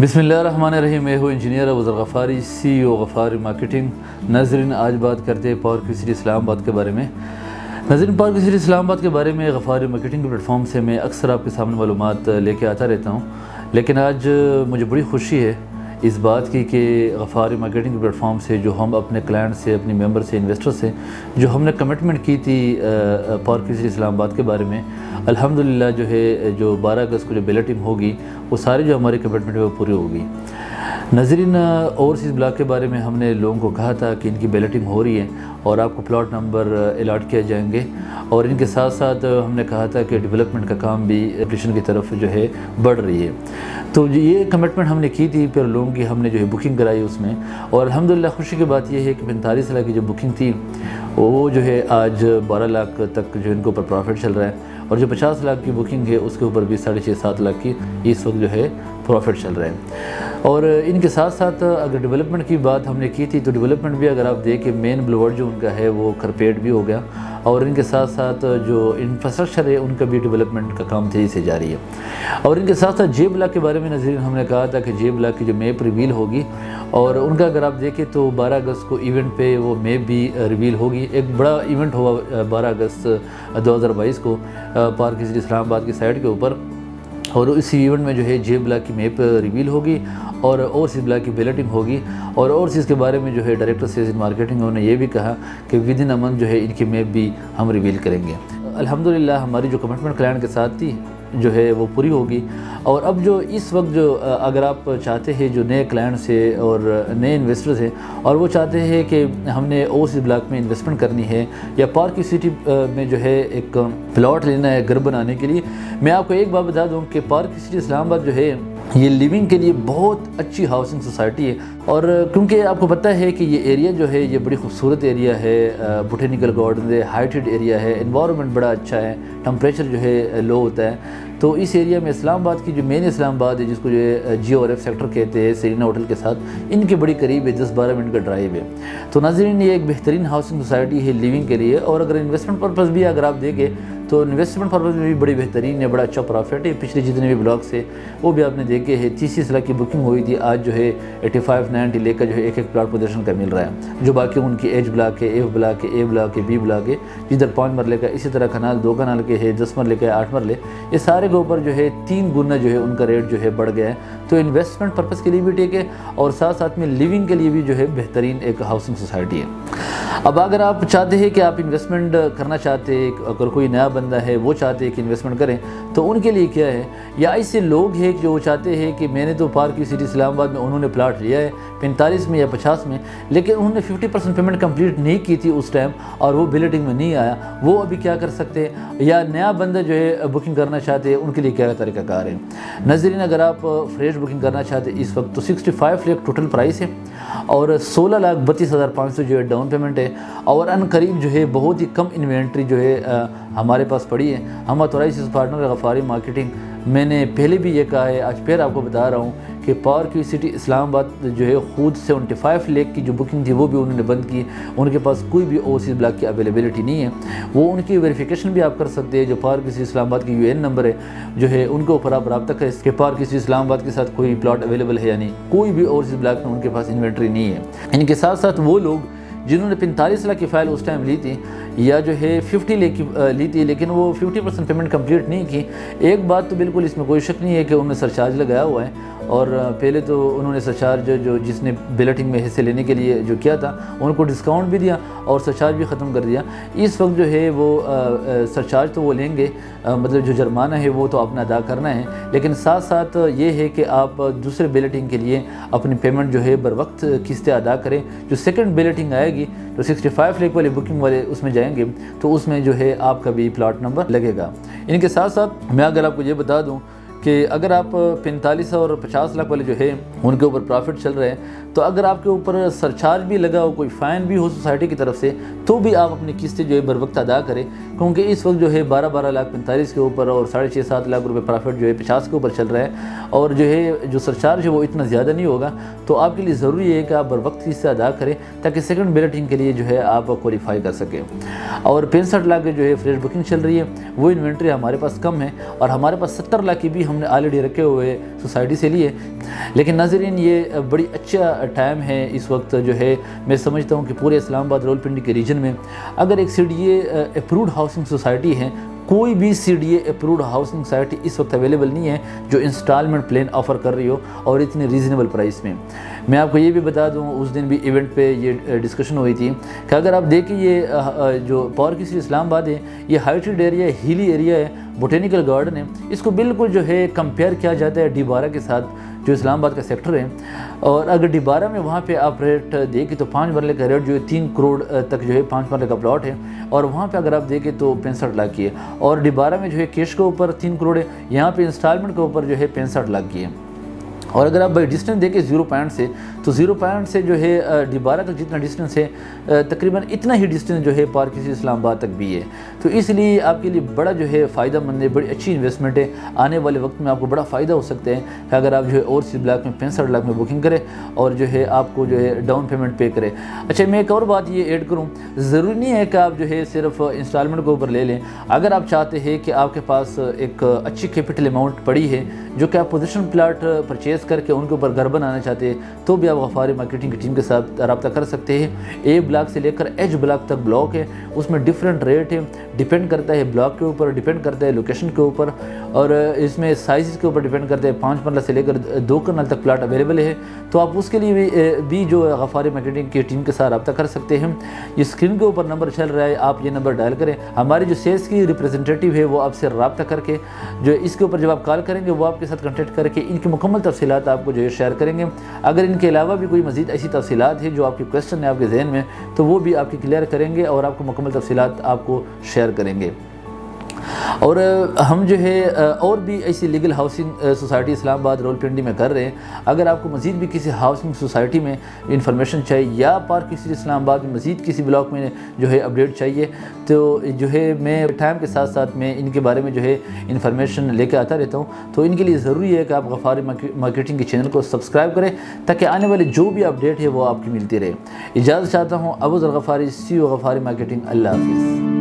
बिस्मिल्लाहिर्रहमानिर्रहीम। मैं हूँ इंजीनियर अबूज़र गफ़ारी, CEO गफ़ारी मार्केटिंग। नाज़रीन, आज बात करते हैं पावर क्यू सिटी इस्लामाबाद के बारे में। नाज़रीन, पावर क्यू सिटी इस्लामाबाद के बारे में गफ़ारी मार्केटिंग के प्लेटफॉर्म से मैं अक्सर आपके सामने मालूमात लेके आता रहता हूँ, लेकिन आज मुझे बड़ी खुशी है इस बात की कि गफ़ारी मार्केटिंग के प्लेटफॉर्म से जो हम अपने क्लाइंट से, अपने मेंबर से, इन्वेस्टर से जो हमने कमिटमेंट की थी पावर क्यू सिटी इस्लामाबाद के बारे में, अल्हम्दुलिल्लाह जो है जो 12 अगस्त को जो बैलेटिंग होगी वो सारी जो हमारी कमिटमेंट है वो पूरी होगी। नाज़रीन, ओवरसीज़ ब्लॉक के बारे में हमने लोगों को कहा था कि इनकी बैलेटिंग हो रही है और आपको प्लॉट नंबर अलॉट किए जाएंगे, और इनके साथ साथ हमने कहा था कि डेवलपमेंट का काम भी एप्लीकेशन की तरफ जो है बढ़ रही है। तो ये कमिटमेंट हमने की थी, फिर लोगों की हमने जो है बुकिंग कराई उसमें, और अल्हम्दुलिल्लाह खुशी की बात यह है कि 45 लाख की जो बुकिंग थी वो जो है आज 12 लाख तक जो इनके ऊपर प्रॉफिट चल रहा है, और जो 50 लाख की बुकिंग है उसके ऊपर भी 6.5-7 लाख की इस वक्त जो है प्रॉफिट चल रहा है। और इनके साथ साथ अगर डेवलपमेंट की बात हमने की थी तो डेवलपमेंट भी अगर आप देखें, मेन ब्लोवर्ड जो उनका है वो खरपेट भी हो गया, और इनके साथ साथ जो इंफ्रास्ट्रक्चर है उनका भी डेवलपमेंट का काम तेज़ी से जारी है। और इनके साथ साथ जे ब्लॉक के बारे में नज़रीन हमने कहा था कि जे ब्लॉक की जो मैप रिवील होगी, और उनका अगर आप देखें तो 12 अगस्त को इवेंट पे वो मैप भी रिवील होगी। एक बड़ा इवेंट होगा 12 अगस्त 2022 को पावर क्यू सिटी इस्लामाबाद की साइट के ऊपर, और इसी इवेंट में जो है जे ब्लॉक की मैप रिवील होगी और ओवरसीज़ ब्लॉक की बैलेटिंग होगी। और ओवरसीज़ के बारे में जो है डायरेक्टर सेल्स इन मार्केटिंग उन्होंने ये भी कहा कि विद इन अ मंथ जो है इनकी मैप भी हम रिवील करेंगे। अल्हम्दुलिल्लाह हमारी जो कमिटमेंट क्लाइंट के साथ थी जो है वो पूरी होगी। और अब जो इस वक्त जो अगर आप चाहते हैं जो नए क्लाइंट से और नए इन्वेस्टर्स हैं और वो चाहते हैं कि हमने ओवरसीज़ ब्लॉक में इन्वेस्टमेंट करनी है या पावर क्यू सिटी में जो है एक प्लॉट लेना है घर बनाने के लिए, मैं आपको एक बात बता दूं कि पावर क्यू सिटी इस्लामाबाद जो है ये लिविंग के लिए बहुत अच्छी हाउसिंग सोसाइटी है। और क्योंकि आपको पता है कि ये एरिया जो है ये बड़ी खूबसूरत एरिया है, बोटेनिकल गार्डन है, हाइटेड एरिया है, एनवायरनमेंट बड़ा अच्छा है, टम्परेचर जो है लो होता है। तो इस एरिया में इस्लामाबाद की जो मेन इस्लामाबाद है जिसको जो है GORF सेक्टर कहते हैं, सेरेना होटल के साथ इनके बड़ी करीब है, 10-12 मिनट का ड्राइव है। तो नाज़रीन, ये एक बेहतरीन हाउसिंग सोसाइटी है लिविंग के लिए। और अगर इन्वेस्टमेंट पर्पज़ भी अगर आप देखें तो इन्वेस्टमेंट पर्पज़ में भी बड़ी बेहतरीन है, बड़ा अच्छा प्रॉफिट है। पिछले जितने भी ब्लॉक्स है वो भी आपने देखे हैं, 30 लाख की बुकिंग हुई थी, आज जो है 85-90 लेकर जो है एक प्लॉट पोजीशन का मिल रहा है। जो बाकी उनकी एच ब्लॉक है, F ब्लॉक है, A ब्लॉक है, B ब्लॉक है, जिधर 5 मरले का, इसी तरह कनाल 2 कनाल के है, 10 मरले का, 8 मरले, ये सारे के ऊपर जो है 3 गुना जो है उनका रेट जो है बढ़ गया है। तो इन्वेस्टमेंट पर्पज़ के लिए भी ठीक है और साथ साथ में लिविंग के लिए भी जो है बेहतरीन एक हाउसिंग सोसाइटी है। अब अगर आप चाहते हैं कि आप इन्वेस्टमेंट करना चाहते हैं, अगर कोई नया बंदा है वो चाहते हैं कि इन्वेस्टमेंट करें, तो उनके लिए क्या है, या ऐसे लोग हैं जो चाहते हैं कि मैंने तो पावर क्यू सिटी इस्लामाबाद में उन्होंने प्लाट लिया है 45 में या 50 में, लेकिन उन्होंने 50% पेमेंट कंप्लीट नहीं की थी उस टाइम और वो बिलेटिंग में नहीं आया, वो अभी क्या कर सकते हैं, या नया बंदा जो है बुकिंग करना चाहते हैं उनके लिए क्या तरीक़ाकार है। नाज़रीन, अगर आप फ्रेश बुकिंग करना चाहते हैं इस वक्त तो 65 लाख टोटल प्राइस है और 16,32,500 जो है डाउन पेमेंट है, और अनकरीब जो है बहुत ही कम इन्वेंट्री जो है हमारे पास पड़ी है। हम ऑथराइज्ड पार्टनर गफ़ारी मार्केटिंग, मैंने पहले भी ये कहा है, आज फिर आपको बता रहा हूँ कि पावर क्यू सिटी इस्लामाबाद जो है खुद 75 लाख की जो बुकिंग थी वो भी उन्होंने बंद की। उनके पास कोई भी ओवरसीज़ ब्लॉक की अवेलेबिलिटी नहीं है। वो उनकी वेरिफिकेशन भी आप कर सकते हैं, जो पावर क्यू सिटी इस्लामाबाद की UN नंबर है जो है उनके ऊपर आप रब्ता करें कि पावर क्यू सिटी इस्लामाबाद के साथ कोई प्लॉट अवेलेबल है, यानी कोई भी ओवरसीज़ ब्लॉक में उनके पास इन्वेंट्री नहीं है। इनके साथ साथ वो लोग जिन्होंने 45 लाख की फ़ाइल उस टाइम ली थी या जो है 50 लाख की ली थी, लेकिन वो 50% पेमेंट कंप्लीट नहीं की। एक बात तो बिल्कुल इसमें कोई शक नहीं है कि उन्होंने सरचार्ज लगाया हुआ है, और पहले तो उन्होंने सरचार्ज जो जिसने बैलेटिंग में हिस्से लेने के लिए जो किया था उनको डिस्काउंट भी दिया और सरचार्ज भी ख़त्म कर दिया। इस वक्त जो है वो सरचार्ज तो वो लेंगे, मतलब जो जुर्माना है वो तो अपना अदा करना है, लेकिन साथ साथ ये है कि आप दूसरे बैलेटिंग के लिए अपनी पेमेंट जो है बर वक्त किस्तें अदा करें। जो सेकंड बैलेटिंग आएगी जो 65 लाख वाले बुकिंग वाले उसमें जाएंगे तो उसमें जो है आपका भी प्लॉट नंबर लगेगा। इनके साथ साथ मैं अगर आपको ये बता दूं कि अगर आप 45 और 50 लाख वाले जो है उनके ऊपर प्रॉफिट चल रहे हैं, तो अगर आपके ऊपर सरचार्ज भी लगा हो, कोई फ़ाइन भी हो सोसाइटी की तरफ से, तो भी आप अपनी किस्तें जो है बर वक्त अदा करें, क्योंकि इस वक्त जो है 12 लाख 45 के ऊपर और 6.5-7 लाख रुपए प्रॉफिट जो है 50 के ऊपर चल रहा है, और जो है जो सरचार्ज है वो इतना ज़्यादा नहीं होगा। तो आपके लिए ज़रूरी है कि आप बर वक्त किस्तें अदा करें ताकि सेकंड बैलेटिंग के लिए जो है आप क्वालिफाई कर सकें। और 65 लाख की जो है फ्रेश बुकिंग चल रही है, वो इन्वेंट्री हमारे पास कम है, और हमारे पास 70 लाख की भी ہم نے آلریڈی رکھے ہوئے سوسائٹی سے لیے. لیکن ناظرین یہ بڑی اچھا ٹائم ہے اس وقت جو ہے. میں سمجھتا ہوں کہ پورے اسلام آباد راولپنڈی کے ریجن میں اگر ایک CDA اپروڈ ہاؤسنگ سوسائٹی ہے, کوئی بھی CDA اپروڈ ہاؤسنگ سوسائٹی اس وقت اویلیبل نہیں ہے جو انسٹالمنٹ پلان آفر کر رہی ہو اور اتنے ریزنیبل پرائس میں. میں آپ کو یہ بھی بتا دوں, اس دن بھی ایونٹ پہ یہ ڈسکشن ہوئی تھی کہ اگر آپ دیکھیں یہ جو پارک سٹی اسلام آباد ہے, یہ ہائٹڈ ایریا ہے, ہیلی ایریا ہے, بوٹینیکل گارڈن ہے, اس کو بالکل جو ہے کمپیئر کیا جاتا ہے ڈی12 کے ساتھ جو اسلام آباد کا سیکٹر ہے. اور اگر ڈی12 میں وہاں پہ آپ ریٹ دیکھیں تو 5 مرلے کا ریٹ جو ہے 3 کروڑ تک جو ہے 5 مرلے کا پلاٹ ہے, اور وہاں پہ اگر آپ دیکھیں تو 65 لاکھ کی ہے. اور ڈی12 میں جو ہے کیش کے اوپر 3 کروڑ ہے, یہاں پہ انسٹالمنٹ کے اوپر جو ہے 65 لاکھ کی ہے. اور اگر آپ بائی ڈسٹینس دیکھیں 0 پوائنٹ سے, تو 0 پوائنٹ سے جو ہے ڈی12 تک جتنا ڈسٹینس ہے تقریباً اتنا ہی ڈسٹینس جو ہے پارک سٹی اسلام آباد تک بھی ہے. تو اس لیے آپ کے لیے بڑا جو ہے فائدہ مند ہے, بڑی اچھی انویسٹمنٹ ہے. آنے والے وقت میں آپ کو بڑا فائدہ ہو سکتا ہے کہ اگر آپ جو ہے اوورسیز بلاک میں 65 لاکھ میں بکنگ کریں اور جو ہے آپ کو جو ہے ڈاؤن پیمنٹ پے کرے. اچھا, میں ایک اور بات یہ ایڈ کروں, ضروری نہیں ہے کہ آپ جو ہے صرف انسٹالمنٹ کے اوپر لے لیں. اگر آپ چاہتے ہیں کہ آپ کے پاس ایک اچھی کیپٹل اماؤنٹ پڑی ہے جو کہ آپ پوزیشن پلاٹ پرچیز کر کے ان کے اوپر گھر بنانا چاہتے ہیں, تو بھی آپ غفاری مارکیٹنگ کی ٹیم کے ساتھ رابطہ کر سکتے ہیں. A بلاک سے لے کر H بلاک تک بلاک ہے, اس میں ڈیفرنٹ ریٹ ہے, ڈیپینڈ کرتا ہے بلاک کے اوپر, ڈیپینڈ کرتا ہے لوکیشن کے اوپر, اور اس میں سائزز کے اوپر ڈیپینڈ کرتا ہے. 5 مرلہ سے لے کر 2 کنال تک پلاٹ اویلیبل ہے, تو آپ اس کے لیے بھی جو غفاری مارکیٹنگ کی ٹیم کے ساتھ رابطہ کر سکتے ہیں. یہ اسکرین کے اوپر نمبر چل رہا ہے, آپ یہ نمبر ڈائل کریں. ہماری جو سیلس کی ریپریزنٹیٹیو ہے وہ آپ سے رابطہ کر کے جو اس کے اوپر جب آپ کال کریں گے وہ آپ کے ساتھ کنٹیکٹ کر کے ان کی مکمل تفصیلات آپ کو جو ہے شیئر کریں گے. اگر ان کے علاوہ بھی کوئی مزید ایسی تفصیلات ہے جو آپ کی کویسچن ہے آپ کے ذہن میں, تو وہ بھی آپ کی کلیئر کریں گے اور آپ کو مکمل تفصیلات آپ کو شیئر کریں گے. اور ہم جو ہے اور بھی ایسی لیگل ہاؤسنگ سوسائٹی اسلام آباد راولپنڈی میں کر رہے ہیں. اگر آپ کو مزید بھی کسی ہاؤسنگ سوسائٹی میں انفارمیشن چاہیے یا پارک سٹی اسلام آباد میں مزید کسی بلاک میں جو ہے اپڈیٹ چاہیے, تو جو ہے میں ٹائم کے ساتھ ساتھ میں ان کے بارے میں جو ہے انفارمیشن لے کے آتا رہتا ہوں. تو ان کے لیے ضروری ہے کہ آپ غفاری مارکیٹنگ کے چینل کو سبسکرائب کریں تاکہ آنے والے جو بھی اپڈیٹ ہے وہ آپ کی ملتی رہے. اجازت چاہتا ہوں. ابوذر غفاری, CEO غفاری مارکیٹنگ. اللہ حافظ.